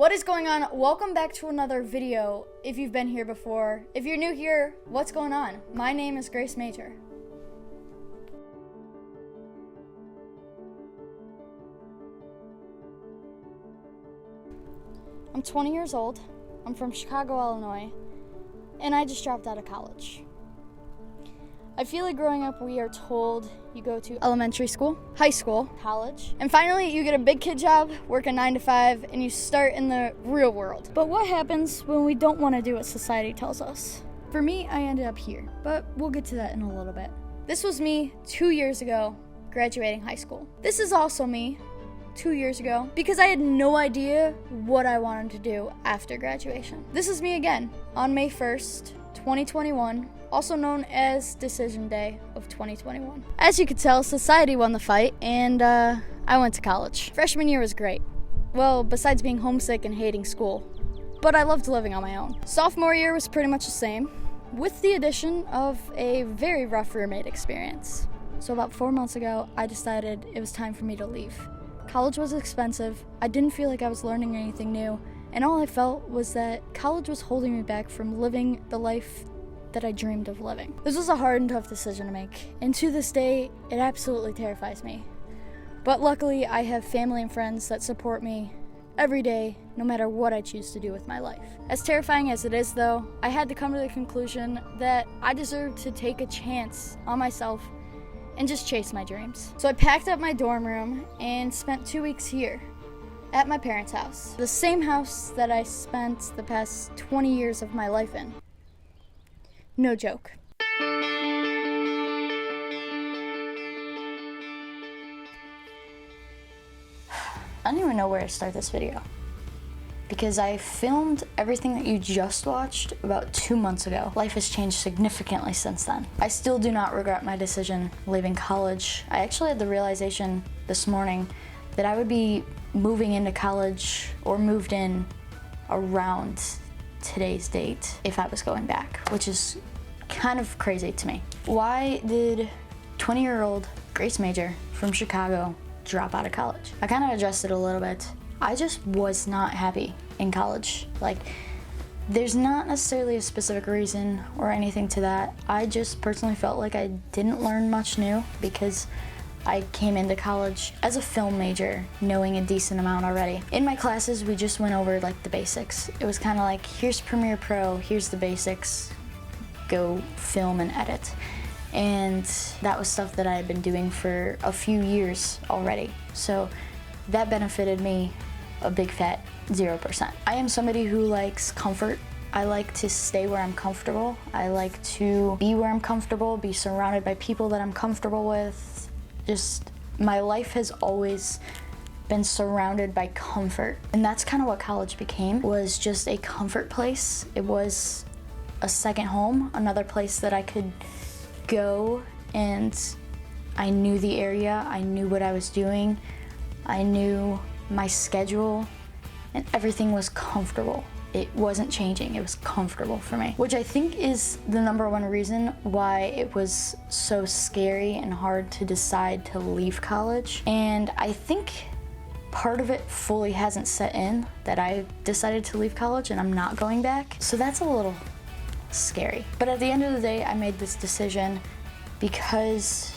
What is going on? Welcome back to another video if you've been here before. If you're new here, what's going on? My name is Grace Majer. I'm 20 years old. I'm from Chicago, Illinois, and I just dropped out of college. I feel like growing up, we are told you go to elementary school, high school, college, and finally you get a big kid job, work a 9 to 5, and you start in the real world. But what happens when we don't want to do what society tells us? For me, I ended up here, but we'll get to that in a little bit. This was me 2 years ago, graduating high school. This is also me 2 years ago, because I had no idea what I wanted to do after graduation. This is me again, on May 1st, 2021, also known as Decision Day of 2021. As you could tell, society won the fight, and I went to college. Freshman year was great. Well, besides being homesick and hating school. But I loved living on my own. Sophomore year was pretty much the same, with the addition of a very rough roommate experience. So about 4 months ago, I decided it was time for me to leave. College was expensive, I didn't feel like I was learning anything new, and all I felt was that college was holding me back from living the life that I dreamed of living. This was a hard and tough decision to make, and to this day, it absolutely terrifies me. But luckily, I have family and friends that support me every day, no matter what I choose to do with my life. As terrifying as it is, though, I had to come to the conclusion that I deserved to take a chance on myself and just chase my dreams. So I packed up my dorm room and spent 2 weeks here at my parents' house. The same house that I spent the past 20 years of my life in. No joke. I don't even know where to start this video, because I filmed everything that you just watched about 2 months ago. Life has changed significantly since then. I still do not regret my decision leaving college. I actually had the realization this morning that I would be moving into college or moved in around today's date if I was going back, which is kind of crazy to me. Why did 20-year-old Grace Majer from Chicago drop out of college? I kind of addressed it a little bit. I just was not happy in college. Like, there's not necessarily a specific reason or anything to that. I just personally felt like I didn't learn much new because I came into college as a film major, knowing a decent amount already. In my classes, we just went over like the basics. It was kind of like, here's Premiere Pro, here's the basics, go film and edit. And that was stuff that I had been doing for a few years already. So that benefited me a big fat 0%. I am somebody who likes comfort. I like to stay where I'm comfortable. I like to be where I'm comfortable, be surrounded by people that I'm comfortable with. Just, my life has always been surrounded by comfort. And that's kind of what college became, was just a comfort place. It was a second home, another place that I could go, and I knew the area, I knew what I was doing, I knew my schedule, and everything was comfortable. It wasn't changing, it was comfortable for me, which I think is the number one reason why it was so scary and hard to decide to leave college. And I think part of it fully hasn't set in, that I decided to leave college and I'm not going back. So that's a little scary. But at the end of the day, I made this decision because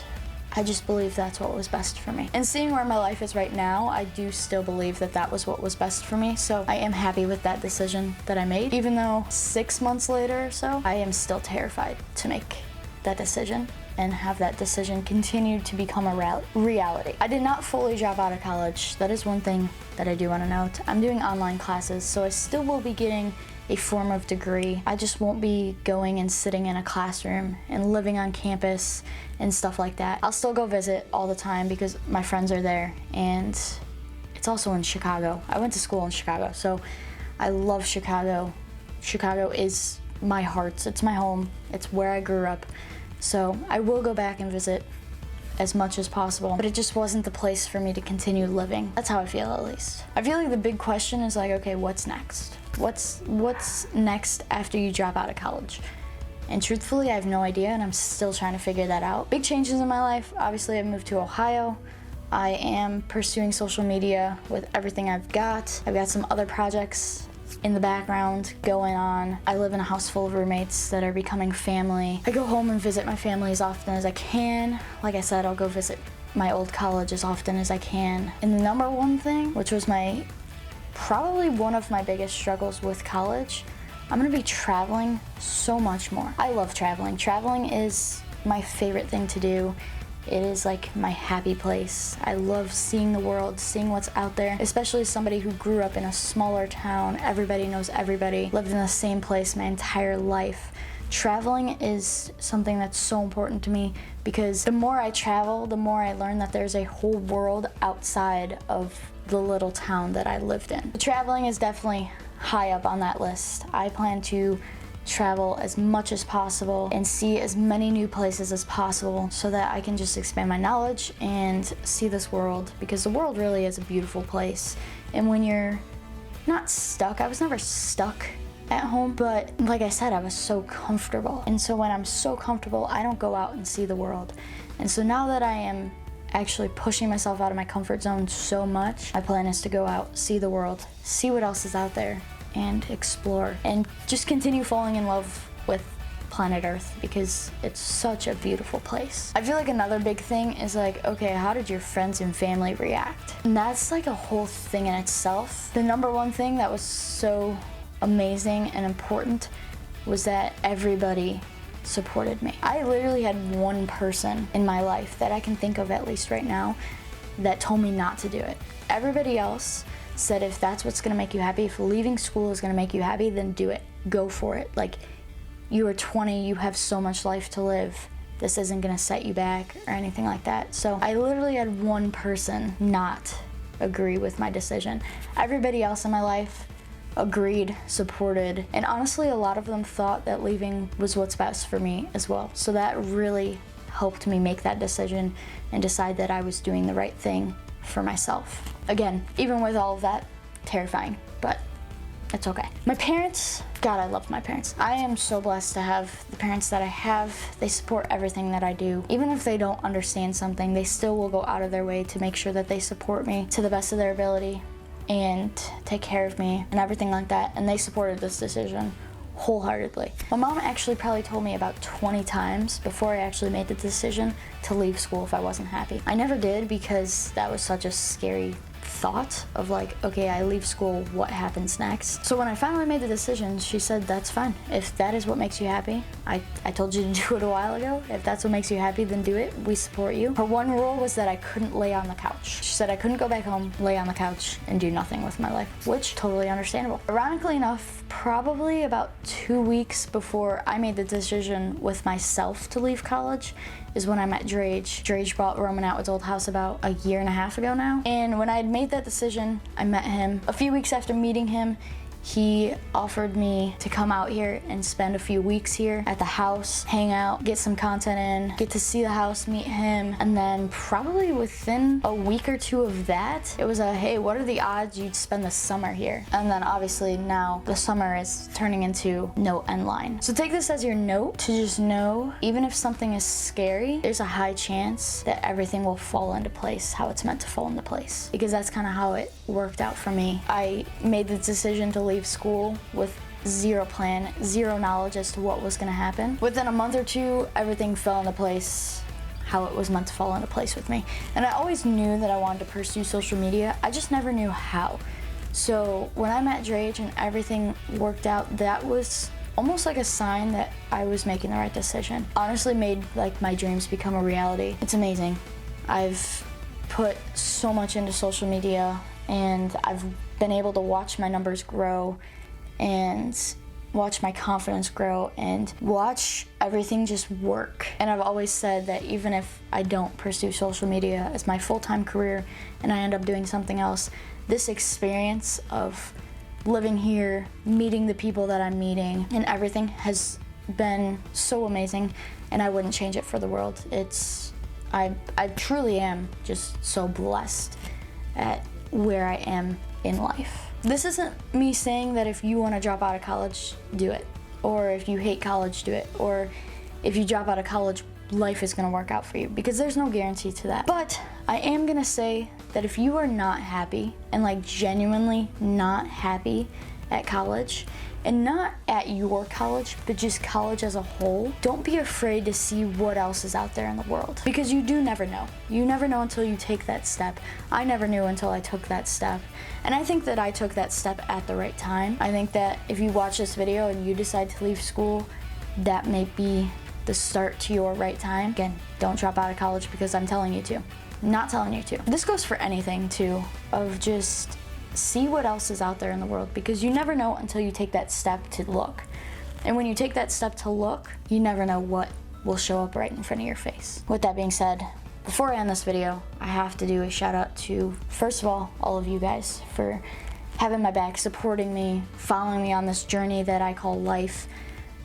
I just believe that's what was best for me. And seeing where my life is right now, I do still believe that that was what was best for me. So I am happy with that decision that I made. Even though 6 months later or so, I am still terrified to make that decision and have that decision continue to become a reality. I did not fully drop out of college. That is one thing that I do want to note. I'm doing online classes, so I still will be getting a form of degree. I just won't be going and sitting in a classroom and living on campus and stuff like that. I'll still go visit all the time because my friends are there, and it's also in Chicago. I went to school in Chicago, so I love Chicago. Chicago is my heart, it's my home, it's where I grew up. So I will go back and visit as much as possible, but it just wasn't the place for me to continue living. That's how I feel, at least. I feel like the big question is like, okay, what's next? What's next after you drop out of college? And truthfully, I have no idea, and I'm still trying to figure that out. Big changes in my life. Obviously, I moved to Ohio. I am pursuing social media with everything I've got. I've got some other projects in the background going on. I live in a house full of roommates that are becoming family. I go home and visit my family as often as I can. Like I said, I'll go visit my old college as often as I can. And the number one thing, which was probably one of my biggest struggles with college, I'm gonna be traveling so much more. I love traveling. Traveling is my favorite thing to do. It is like my happy place. I love seeing the world, seeing what's out there, especially as somebody who grew up in a smaller town. Everybody knows everybody, lived in the same place my entire life. Traveling is something that's so important to me because the more I travel, the more I learn that there's a whole world outside of the little town that I lived in. Traveling is definitely high up on that list. I plan to travel as much as possible and see as many new places as possible so that I can just expand my knowledge and see this world, because the world really is a beautiful place. And when you're not stuck, I was never stuck at home, but like I said, I was so comfortable. And so when I'm so comfortable, I don't go out and see the world. And so now that I am actually pushing myself out of my comfort zone so much, my plan is to go out, see the world, see what else is out there, and explore, and just continue falling in love with planet Earth because it's such a beautiful place. I feel like another big thing is like, okay, how did your friends and family react? And that's like a whole thing in itself. The number one thing that was so amazing and important was that everybody supported me. I literally had one person in my life that I can think of, at least right now, that told me not to do it. Everybody else said, if that's what's gonna make you happy, if leaving school is gonna make you happy, then do it. Go for it. Like, you are 20, you have so much life to live. This isn't gonna set you back or anything like that. So I literally had one person not agree with my decision. Everybody else in my life agreed, supported, and honestly, a lot of them thought that leaving was what's best for me as well. So that really helped me make that decision and decide that I was doing the right thing for myself. Again, even with all of that, terrifying, but it's okay. My parents, God, I love my parents. I am so blessed to have the parents that I have. They support everything that I do. Even if they don't understand something, they still will go out of their way to make sure that they support me to the best of their ability and take care of me and everything like that. And they supported this decision wholeheartedly. My mom actually probably told me about 20 times before I actually made the decision to leave school if I wasn't happy. I never did because that was such a scary thought of like, okay, I leave school, what happens next? So when I finally made the decision, she said, that's fine. If that is what makes you happy, I told you to do it a while ago. If that's what makes you happy, then do it. We support you. Her one rule was that I couldn't lay on the couch. She said I couldn't go back home, lay on the couch, and do nothing with my life, which totally understandable. Ironically enough, probably about 2 weeks before I made the decision with myself to leave college is when I met Drage. Drage bought Roman Atwood's old house about a year and a half ago now. And when I had made that decision, I met him. A few weeks after meeting him, he offered me to come out here and spend a few weeks here at the house, hang out, get some content in, get to see the house, meet him. And then probably within a week or two of that, it was a, hey, what are the odds you'd spend the summer here? And then obviously now the summer is turning into no end line. So take this as your note to just know, even if something is scary, there's a high chance that everything will fall into place how it's meant to fall into place. Because that's kind of how it worked out for me. I made the decision to leave school with zero plan, zero knowledge as to what was going to happen. Within a month or two, everything fell into place how it was meant to fall into place with me. And I always knew that I wanted to pursue social media. I just never knew how. So when I met Drage and everything worked out, that was almost like a sign that I was making the right decision. Honestly made like my dreams become a reality. It's amazing. I've put so much into social media and I've been able to watch my numbers grow and watch my confidence grow and watch everything just work. And I've always said that even if I don't pursue social media as my full-time career and I end up doing something else, this experience of living here, meeting the people that I'm meeting, and everything has been so amazing, and I wouldn't change it for the world. I truly am just so blessed at where I am in life. This isn't me saying that if you want to drop out of college, do it. Or if you hate college, do it. Or if you drop out of college life is gonna work out for you, because there's no guarantee to that. But I am gonna say that if you are not happy, and like genuinely not happy at college, and not at your college, but just college as a whole, don't be afraid to see what else is out there in the world, because you do never know. You never know until you take that step. I never knew until I took that step, and I think that I took that step at the right time. I think that if you watch this video and you decide to leave school, that may be the start to your right time. Again, don't drop out of college because I'm telling you to. I'm not telling you to. This goes for anything too, of just see what else is out there in the world, because you never know until you take that step to look. And when you take that step to look, you never know what will show up right in front of your face. With that being said, before I end this video, I have to do a shout out to, first of all of you guys for having my back, supporting me, following me on this journey that I call life.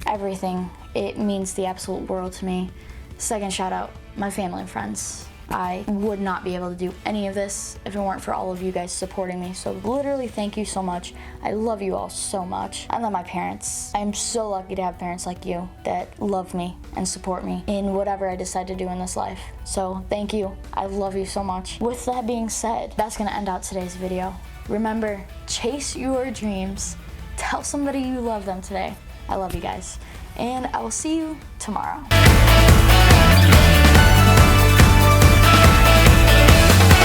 Everything. It means the absolute world to me. Second shout out, my family and friends. I would not be able to do any of this if it weren't for all of you guys supporting me. So literally, thank you so much. I love you all so much. I love my parents. I'm so lucky to have parents like you that love me and support me in whatever I decide to do in this life. So thank you. I love you so much. With that being said, that's gonna end out today's video. Remember, chase your dreams. Tell somebody you love them today. I love you guys. And I will see you tomorrow.